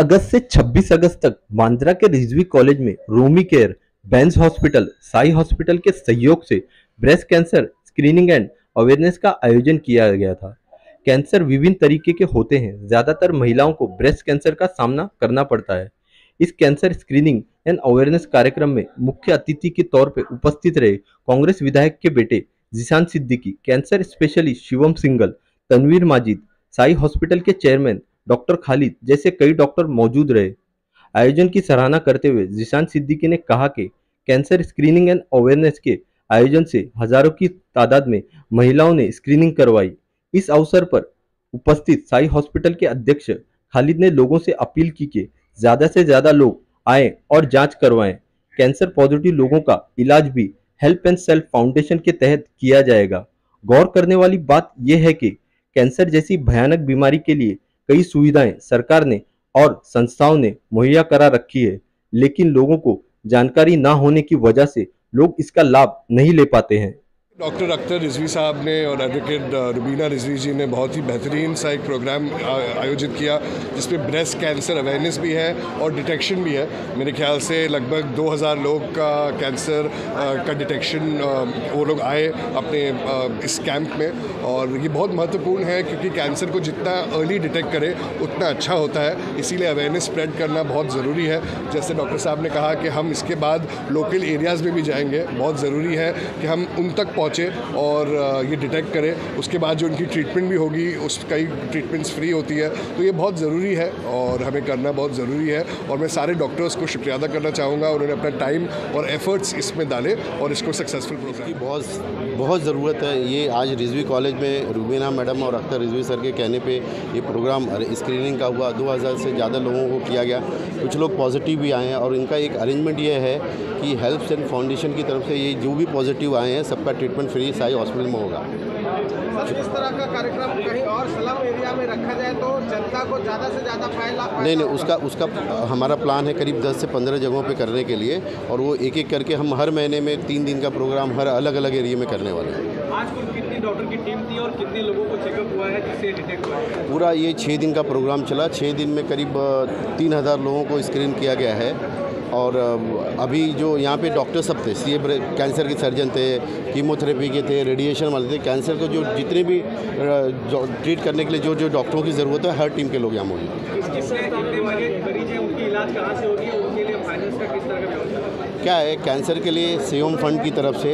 अगस्त से 26 अगस्त तक बांद्रा के रिजवी कॉलेज में रोमी केयर, बेंस हॉस्पिटल, साई हॉस्पिटल के सहयोग से breast cancer screening and awareness का आयोजन किया गया था। कैंसर विभिन्न तरीके के होते हैं। ज्यादातर महिलाओं को ब्रेस्ट कैंसर का सामना करना पड़ता है। इस कैंसर स्क्रीनिंग एंड अवेयरनेस कार्यक्रम में मुख्य अतिथि के तौर पर उपस्थित रहे कांग्रेस विधायक के बेटे Zeeshan Siddiqui, cancer specialist Shivam Singhal, Tanveer Majid, Sai hospital के चेयरमैन डॉक्टर खालिद जैसे कई डॉक्टर मौजूद रहे। आयोजन की सराहना करते हुए जिशान सिद्दीकी ने कहा कि कैंसर स्क्रीनिंग एंड अवेयरनेस के आयोजन से हजारों की तादाद में महिलाओं ने स्क्रीनिंग करवाई। इस अवसर पर उपस्थित साई हॉस्पिटल के अध्यक्ष खालिद ने लोगों से अपील की कि ज्यादा से ज्यादा लोग आएं और जांच करवाएं। कैंसर पॉजिटिव लोगों का इलाज भी हेल्प एंड सेल्फ फाउंडेशन के तहत किया जाएगा। गौर करने वाली बात यह है कि कैंसर जैसी भयानक बीमारी के लिए कई सुविधाएं सरकार ने और संस्थाओं ने मुहैया करा रखी है, लेकिन लोगों को जानकारी ना होने की वजह से लोग इसका लाभ नहीं ले पाते हैं। डॉक्टर अख्तर रिजवी साहब ने और एडवोकेट रुबीना रिजवी जी ने बहुत ही बेहतरीन सा एक प्रोग्राम आयोजित किया जिसमें ब्रेस्ट कैंसर अवेयरनेस भी है और डिटेक्शन भी है। मेरे ख्याल से लगभग 2000 लोग का कैंसर का डिटेक्शन वो लोग आए अपने इस कैंप में, और ये बहुत महत्वपूर्ण है क्योंकि कैंसर को जितना अर्ली डिटेक्ट करे उतना अच्छा होता है। इसीलिए अवेयरनेस स्प्रेड करना बहुत ज़रूरी है। जैसे डॉक्टर साहब ने कहा कि हम इसके बाद लोकल एरियाज़ में भी जाएंगे। बहुत ज़रूरी है कि हम उन तक पहुँचे और ये डिटेक्ट करें। उसके बाद जो उनकी ट्रीटमेंट भी होगी, उस कई ट्रीटमेंट्स फ्री होती है, तो ये बहुत ज़रूरी है और हमें करना बहुत ज़रूरी है। और मैं सारे डॉक्टर्स को शुक्रिया अदा करना चाहूँगा, उन्होंने अपना टाइम और एफर्ट्स इसमें डाले और इसको सक्सेसफुल प्रोग्राम की बहुत ज़रूरत है। ये आज रिजवी कॉलेज में रुबीना मैडम और अख्तर रिजवी सर के कहने पे ये प्रोग्राम स्क्रीनिंग का हुआ। 2000 से ज़्यादा लोगों को किया गया। कुछ लोग पॉजिटिव भी आए हैं और इनका एक अरेंजमेंट ये है कि हेल्प एंड फाउंडेशन की तरफ से ये जो भी पॉजिटिव आए हैं सबका ट्रीटमेंट फ्री साई हॉस्पिटल में होगा। इस तरह का कार्यक्रम कहीं और स्लम एरिया में रखा जाए तो जनता को ज़्यादा से ज़्यादा फायदा नहीं, उसका हमारा प्लान है करीब 10 से 15 जगहों पे करने के लिए, और वो एक एक करके हम हर महीने में 3 दिन का प्रोग्राम हर अलग अलग एरिया में करने वाले हैं। आज कुल कितनी डॉक्टर की टीम थी और कितने लोगों को चेकअप हुआ है जिससे डिटेक्ट हुआ है? पूरा ये 6 दिन का प्रोग्राम चला। 6 दिन में करीब 3000 लोगों को स्क्रीन किया गया है। और अभी जो यहाँ पे डॉक्टर सब थे, कैंसर के सर्जन थे, कीमोथेरेपी के थे, रेडिएशन वाले थे, कैंसर को जो जितने भी ट्रीट करने के लिए जो डॉक्टरों की ज़रूरत है हर टीम के लोग यहाँ मौजूद हैं। क्या है, कैंसर के लिए सीएम फंड की तरफ से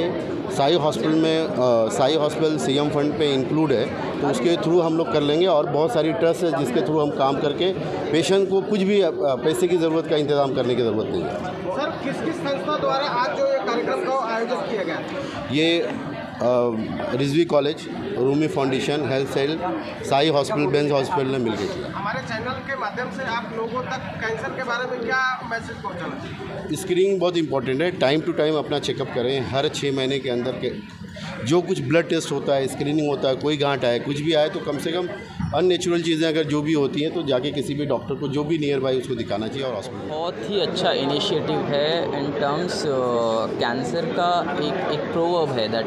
साई हॉस्पिटल सीएम फंड पे इंक्लूड है, तो उसके थ्रू हम लोग कर लेंगे। और बहुत सारी ट्रस्ट है जिसके थ्रू हम काम करके पेशेंट को कुछ भी पैसे की ज़रूरत का इंतज़ाम करने की ज़रूरत नहीं है। सर, किस संस्था द्वारा आज जो ये कार्यक्रम का आयोजन किया गया? ये Rizvi college, Rumi foundation, health cell, Sai hospital, Bains hospital ने मिलकर किया। हमारे चैनल के माध्यम से आप लोगों तक कैंसर के बारे में क्या मैसेज पहुंचाना चाहिए? स्क्रीनिंग बहुत इंपॉर्टेंट है। टाइम टू टाइम अपना चेकअप करें। हर 6 महीने के अंदर के जो कुछ ब्लड टेस्ट होता है, स्क्रीनिंग होता है, कोई गांठ आए, कुछ भी आए, तो कम से कम अननेचुरल चीज़ें अगर जो भी होती हैं तो जाके किसी भी डॉक्टर को जो भी नियर बाई उसको दिखाना चाहिए। और हॉस्पिटल बहुत ही अच्छा इनिशिएटिव है इन टर्म्स कैंसर का। एक प्रोवर्ब है that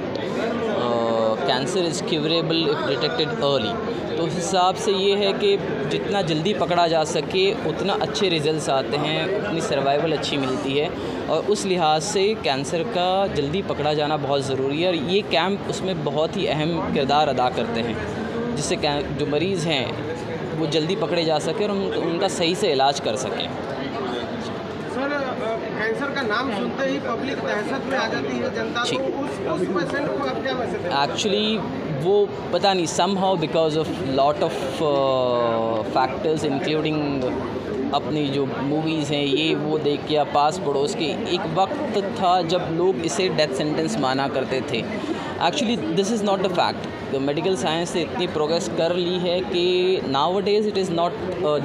cancer is curable if detected early. तो उस हिसाब से ये है कि जितना जल्दी पकड़ा जा सके उतना अच्छे रिजल्ट्स आते हैं, उतनी सर्वाइवल अच्छी मिलती है। और उस लिहाज से कैंसर का जल्दी पकड़ा जाना बहुत ज़रूरी है और ये कैंप उसमें बहुत ही अहम किरदार अदा करते हैं, जिससे जो मरीज़ हैं वो जल्दी पकड़े जा सके और उनका सही से इलाज कर सकें। सर, कैंसर का नाम सुनते ही पब्लिक दहशत में आ जाती है जनता, तो उस पेशेंट को आप क्या मैसेज दें? एक्चुअली वो पता नहीं somehow because of lot of factors including अपनी जो मूवीज़ हैं ये वो देख के या पास पड़ोस के, एक वक्त था जब लोग इसे डेथ सेंटेंस माना करते थे। Actually this is not the fact. Medical science ने इतनी प्रोग्रेस कर ली है कि now days it is not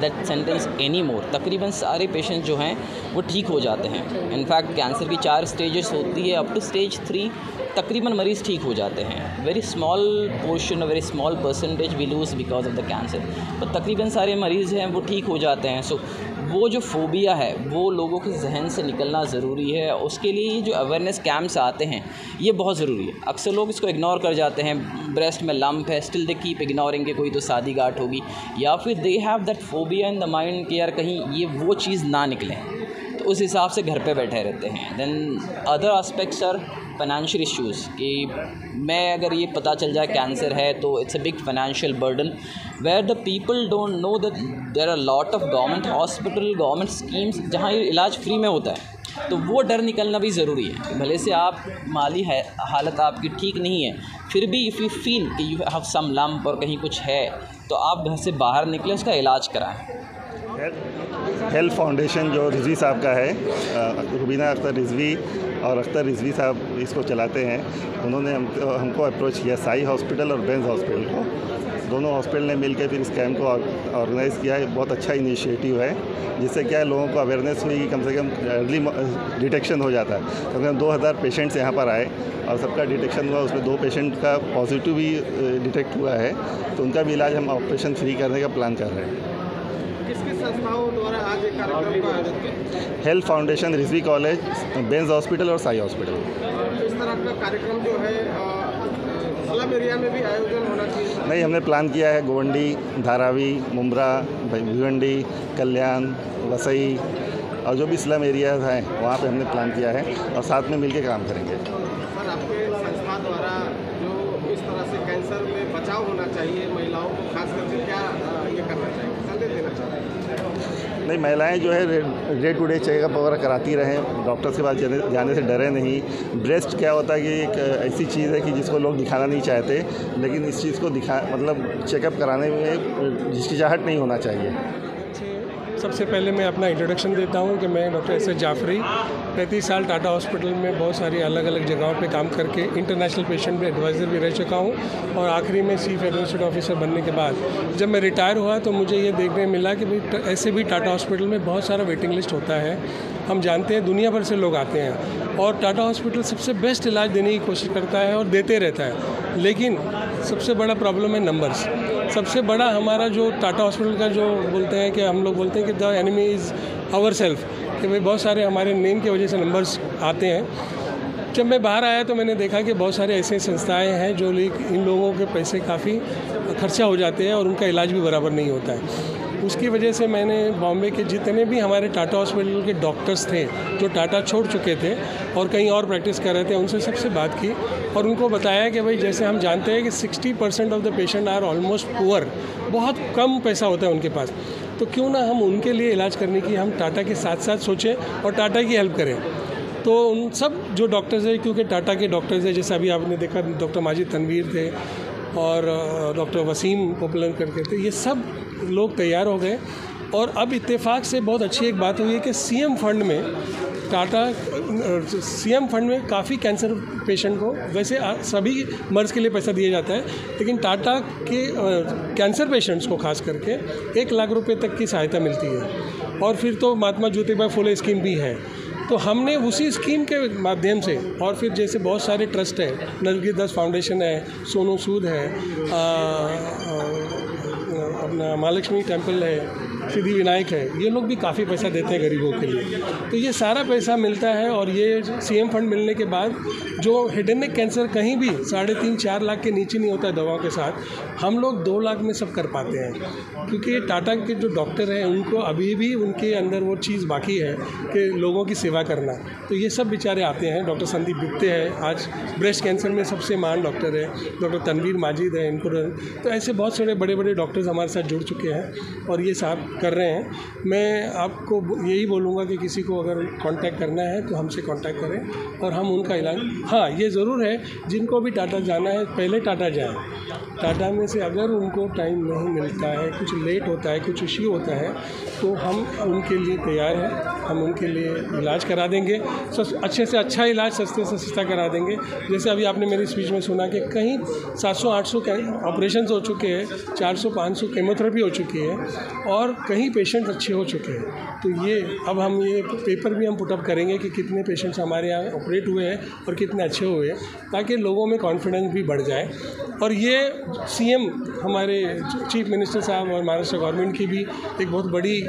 death sentence any more. तकरीबन सारे पेशेंट जो हैं वो ठीक हो जाते हैं। इनफैक्ट कैंसर की 4 स्टेजेस होती है, अप टू स्टेज 3 तकरीबन मरीज़ ठीक हो जाते हैं। Very small portion, very small percentage we lose because of the cancer, तो तकरीबन सारे मरीज़ हैं वो ठीक हो जाते हैं। सो वो जो फोबिया है वो लोगों के जहन से निकलना ज़रूरी है। उसके लिए ये जो अवेयरनेस कैंप्स आते हैं ये बहुत ज़रूरी है। अक्सर लोग इसको इग्नोर कर जाते हैं, ब्रेस्ट में लंप है, स्टिल दे कीप इग्नोरिंग कि कोई तो शादी गांठ होगी, या फिर they have that phobia in the mind कि यार कहीं ये वो चीज़ ना निकले, तो उस हिसाब से घर पे बैठे रहते हैं। Then other aspects are financial issues कि मैं अगर ये पता चल जाए कैंसर है तो it's a big financial burden where the people don't know that there are lot of government hospital, government schemes जहाँ ये इलाज फ्री में होता है। तो वो डर निकलना भी ज़रूरी है। भले से आप माली है हालत आपकी ठीक नहीं है, फिर भी इफ़ यू फील कि यू हैव सम लम्प और कहीं कुछ है तो आप घर से बाहर निकलें, उसका इलाज कराएं। हेल्थ फाउंडेशन जो रिजवी साहब का है, रुबीना अख्तर रिजवी और अख्तर रिजवी साहब इसको चलाते हैं। उन्होंने हमको अप्रोच किया, साई हॉस्पिटल और बेंज हॉस्पिटल को, दोनों हॉस्पिटल ने मिलकर फिर इस कैंप को ऑर्गेनाइज़ किया है। बहुत अच्छा इनिशिएटिव है, जिससे क्या है लोगों को अवेयरनेस हुई, कम से कम अर्ली डिटेक्शन हो जाता है। कम से कम 2000 पेशेंट्स यहाँ पर आए और सबका डिटेक्शन हुआ। उसमें 2 पेशेंट का पॉजिटिव भी डिटेक्ट हुआ है, तो उनका भी इलाज हम ऑपरेशन फ्री करने का प्लान कर रहे हैं। किसकी संस्थाओं द्वारा आज एक कार्यक्रम का आयोजन किया? Health foundation, Rizvi college, Benz hospital और साई हॉस्पिटल। इस तरह का कार्यक्रम जो है स्लम एरिया में भी आयोजन होना चाहिए? नहीं, हमने प्लान किया है गोवंडी, धारावी, मुमरा, भिवंडी, कल्याण, वसई और जो भी स्लम एरियाज हैं वहाँ पे हमने प्लान किया है और साथ में मिलकर काम करेंगे। सर, आपके संस्था द्वारा जो इस तरह से कैंसर में बचाव होना चाहिए महिलाओं को, खास करके क्या ये करना चाहिए, संदेश देना चाहते हैं? नहीं, महिलाएं जो है डे टू डे चेकअप वगैरह कराती रहें, डॉक्टर्स के पास जाने से डरे नहीं। ब्रेस्ट क्या होता है कि एक ऐसी चीज़ है कि जिसको लोग दिखाना नहीं चाहते, लेकिन इस चीज़ को मतलब चेकअप कराने में झिझकिचाहट नहीं होना चाहिए। सबसे पहले मैं अपना इंट्रोडक्शन देता हूं कि मैं डॉक्टर एस जाफरी 35 साल टाटा हॉस्पिटल में बहुत सारी अलग अलग जगहों पे काम करके इंटरनेशनल पेशेंट भी एडवाइज़र भी रह चुका हूं, और आखिरी में चीफ एडमिनिस्ट्रेटिव ऑफिसर बनने के बाद जब मैं रिटायर हुआ तो मुझे ये देखने मिला कि भाई ऐसे भी टाटा हॉस्पिटल में बहुत सारा वेटिंग लिस्ट होता है। हम जानते हैं दुनिया भर से लोग आते हैं और टाटा हॉस्पिटल सबसे बेस्ट इलाज देने की कोशिश करता है और देते रहता है, लेकिन सबसे बड़ा प्रॉब्लम है नंबर्स। सबसे बड़ा हमारा जो टाटा हॉस्पिटल का जो बोलते हैं कि हम लोग बोलते हैं कि the enemy is our self, कि भाई बहुत सारे हमारे नेम की वजह से नंबर्स आते हैं। जब मैं बाहर आया तो मैंने देखा कि बहुत सारे ऐसे संस्थाएं हैं जो इन लोगों के पैसे काफ़ी खर्चा हो जाते हैं और उनका इलाज भी बराबर नहीं होता है। उसकी वजह से मैंने बॉम्बे के जितने भी हमारे टाटा हॉस्पिटल के डॉक्टर्स थे जो टाटा छोड़ चुके थे और कहीं और प्रैक्टिस कर रहे थे, उनसे सबसे बात की और उनको बताया कि भाई जैसे हम जानते हैं कि 60% of the patient are almost poor, बहुत कम पैसा होता है उनके पास, तो क्यों ना हम उनके लिए इलाज करने की हम टाटा के साथ साथ सोचें और टाटा की हेल्प करें। तो उन सब जो डॉक्टर्स हैं, क्योंकि टाटा के डॉक्टर्स हैं, जैसे अभी आपने देखा डॉक्टर माजिद तनवीर थे और डॉक्टर वसीम पॉपुलर करके थे, ये सब लोग तैयार हो गए। और अब इत्तेफाक से बहुत अच्छी एक बात हुई है कि सीएम फंड में काफ़ी कैंसर पेशेंट को, वैसे सभी मर्ज़ के लिए पैसा दिया जाता है, लेकिन टाटा के कैंसर पेशेंट्स को खास करके 1 लाख रुपए तक की सहायता मिलती है। और फिर तो महात्मा ज्योतिबा फुले स्कीम भी है, तो हमने उसी स्कीम के माध्यम से, और फिर जैसे बहुत सारे ट्रस्ट है, नरगिस फाउंडेशन है, सोनू सूद है, अपना महालक्ष्मी टेम्पल है, सिद्धि विनायक है, ये लोग भी काफ़ी पैसा देते हैं गरीबों के लिए। तो ये सारा पैसा मिलता है और ये सीएम फंड मिलने के बाद जो हेड एंड नेक कैंसर कहीं भी 3.5-4 लाख के नीचे नहीं होता है दवाओं के साथ, हम लोग 2 लाख में सब कर पाते हैं, क्योंकि टाटा के जो डॉक्टर हैं उनको अभी भी उनके अंदर वो चीज़ बाकी है कि लोगों की सेवा करना। तो ये सब बेचारे आते हैं। डॉक्टर संदीप गुप्ते हैं, आज ब्रेस्ट कैंसर में सबसे महान डॉक्टर है, डॉक्टर तनवीर माजिद है, इनको तो ऐसे बहुत सारे बड़े बड़े डॉक्टर्स हमारे साथ जुड़ चुके हैं और ये साहब कर रहे हैं। मैं आपको यही बोलूँगा कि किसी को अगर कांटेक्ट करना है तो हमसे कांटेक्ट करें और हम उनका इलाज, हाँ ये ज़रूर है जिनको भी टाटा जाना है पहले टाटा जाएं। टाटा में से अगर उनको टाइम नहीं मिलता है, कुछ लेट होता है, कुछ इश्यू होता है, तो हम उनके लिए तैयार हैं, हम उनके लिए इलाज करा देंगे, अच्छे से अच्छा इलाज सस्ते से सस्ता करा देंगे। जैसे अभी आपने मेरी स्पीच में सुना कि कहीं 700-800 ऑपरेशन हो चुके हैं, 400-500 केमोथेरेपी हो चुकी है और कहीं पेशेंट्स अच्छे हो चुके हैं। तो ये अब हम ये पेपर भी हम पुटअप करेंगे कि कितने पेशेंट्स हमारे यहाँ ऑपरेट हुए हैं और कितने अच्छे हुए हैं, ताकि लोगों में कॉन्फिडेंस भी बढ़ जाए। और ये सीएम हमारे चीफ मिनिस्टर साहब और महाराष्ट्र गवर्नमेंट की भी एक बहुत बड़ी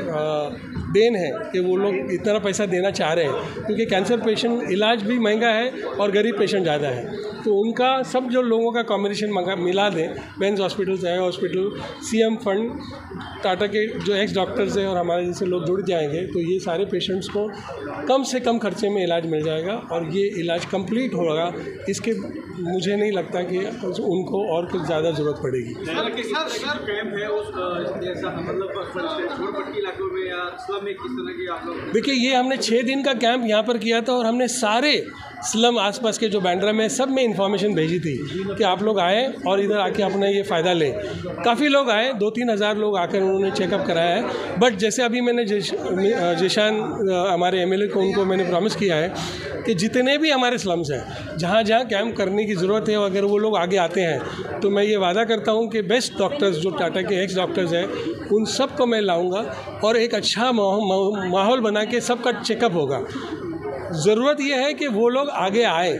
देन है कि वो लोग इतना पैसा देना चाह रहे हैं, क्योंकि कैंसर पेशेंट इलाज भी महंगा है और गरीब पेशेंट ज़्यादा है। तो उनका सब जो लोगों का कॉम्बिनेशन मिला दें, Benz hospital, Sai hospital, CM fund, Tata के जो एक्स डॉक्टर्स हैं और हमारे जैसे लोग जुड़ जाएंगे, तो ये सारे पेशेंट्स को कम से कम खर्चे में इलाज मिल जाएगा और ये इलाज कंप्लीट होगा। इसके मुझे नहीं लगता कि उनको और कुछ ज़्यादा ज़रूरत पड़ेगी। देखिए, ये हमने 6 दिन का कैंप यहाँ पर किया था और हमने सारे स्लम आसपास के जो बैंड्रा में सब में इंफॉर्मेशन भेजी थी कि आप लोग आए और इधर आके अपना ये फ़ायदा लें। काफ़ी लोग आए, 2-3 हज़ार लोग आकर उन्होंने चेकअप कराया है। बट जैसे अभी मैंने जिशान हमारे एमएलए को उनको मैंने प्रॉमिस किया है कि जितने भी हमारे स्लम्स हैं, जहाँ जहाँ कैंप करने की ज़रूरत है, अगर वो लोग आगे आते हैं तो मैं ये वादा करता हूँ कि बेस्ट डॉक्टर्स जो टाटा के एक्स डॉक्टर्स हैं उन सब को मैं लाऊँगा और एक अच्छा माहौल बना के सबका चेकअप होगा। ज़रूरत यह है कि वो लोग आगे आए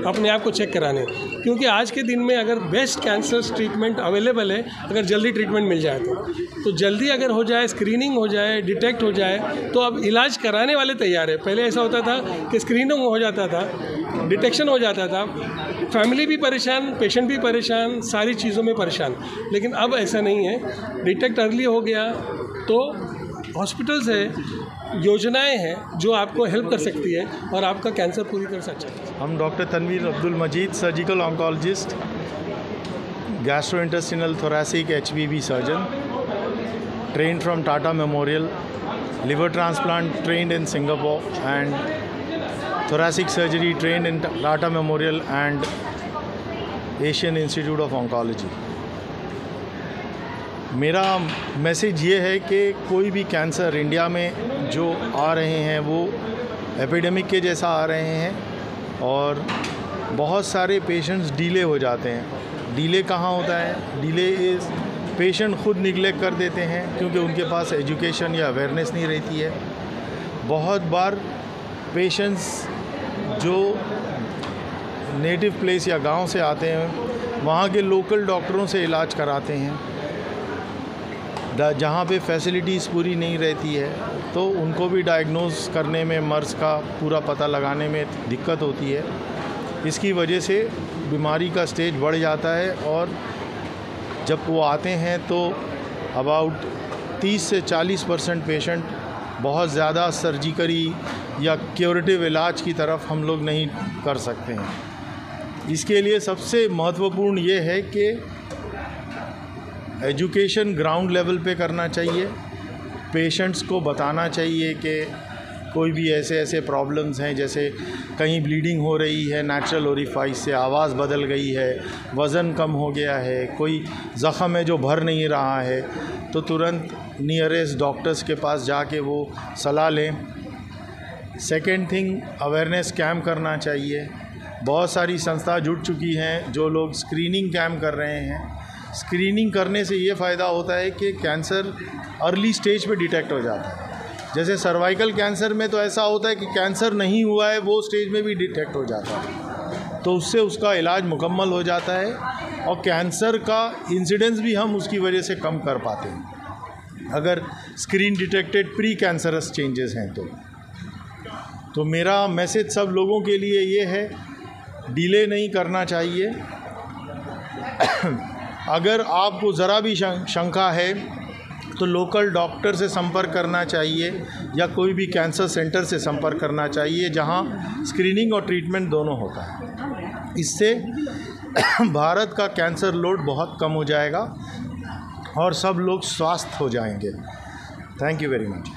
अपने आप को चेक कराने, क्योंकि आज के दिन में अगर बेस्ट कैंसर ट्रीटमेंट अवेलेबल है, अगर जल्दी ट्रीटमेंट मिल जाए तो जल्दी अगर हो जाए, स्क्रीनिंग हो जाए, डिटेक्ट हो जाए, तो अब इलाज कराने वाले तैयार है। पहले ऐसा होता था कि स्क्रीनिंग हो जाता था, डिटेक्शन हो जाता था, फैमिली भी परेशान, पेशेंट भी परेशान, सारी चीज़ों में परेशान। लेकिन अब ऐसा नहीं है, डिटेक्ट अर्ली हो गया तो हॉस्पिटल्स है, योजनाएं हैं जो आपको हेल्प कर सकती है और आपका कैंसर पूरी कर सकती है। हम doctor Tanveer Abdul Majeed, surgical oncologist, gastrointestinal thoracic HPV surgeon, trained from Tata Memorial, liver transplant trained in Singapore, and thoracic surgery trained in Tata Memorial and Asian Institute of Oncology। मेरा मैसेज ये है कि कोई भी कैंसर इंडिया में जो आ रहे हैं वो एपिडेमिक के जैसा आ रहे हैं और बहुत सारे पेशेंट्स डिले हो जाते हैं। डिले कहाँ होता है? डिले इज़ पेशेंट खुद निगलेक्ट कर देते हैं क्योंकि उनके पास एजुकेशन या अवेयरनेस नहीं रहती है। बहुत बार पेशेंट्स जो नेटिव प्लेस या गांव से आते हैं वहाँ के लोकल डॉक्टरों से इलाज कराते हैं, जहाँ पे फैसिलिटीज़ पूरी नहीं रहती है तो उनको भी डायग्नोस करने में, मर्ज़ का पूरा पता लगाने में दिक्कत होती है। इसकी वजह से बीमारी का स्टेज बढ़ जाता है और जब वो आते हैं तो अबाउट 30 से 40% पेशेंट बहुत ज़्यादा सर्जिकली या क्यूरेटिव इलाज की तरफ हम लोग नहीं कर सकते हैं। इसके लिए सबसे महत्वपूर्ण ये है कि एजुकेशन ग्राउंड लेवल पे करना चाहिए। पेशेंट्स को बताना चाहिए कि कोई भी ऐसे ऐसे प्रॉब्लम्स हैं, जैसे कहीं ब्लीडिंग हो रही है नेचुरल ओरिफाइस से, आवाज़ बदल गई है, वज़न कम हो गया है, कोई ज़ख़म है जो भर नहीं रहा है, तो तुरंत नियरेस्ट डॉक्टर्स के पास जाके वो सलाह लें। सेकेंड थिंग, अवेयरनेस कैंप करना चाहिए। बहुत सारी संस्था जुड़ चुकी हैं जो लोग स्क्रीनिंग कैंप कर रहे हैं। स्क्रीनिंग करने से ये फ़ायदा होता है कि कैंसर अर्ली स्टेज पे डिटेक्ट हो जाता है। जैसे सर्वाइकल कैंसर में तो ऐसा होता है कि कैंसर नहीं हुआ है, वो स्टेज में भी डिटेक्ट हो जाता है, तो उससे उसका इलाज मुकम्मल हो जाता है और कैंसर का इंसिडेंस भी हम उसकी वजह से कम कर पाते हैं अगर screen detected pre cancerous changes हैं तो मेरा मैसेज सब लोगों के लिए ये है, डिले नहीं करना चाहिए। अगर आपको ज़रा भी शंका है तो लोकल डॉक्टर से संपर्क करना चाहिए या कोई भी कैंसर सेंटर से संपर्क करना चाहिए जहां स्क्रीनिंग और ट्रीटमेंट दोनों होता है। इससे भारत का कैंसर लोड बहुत कम हो जाएगा और सब लोग स्वस्थ हो जाएंगे। Thank you very much.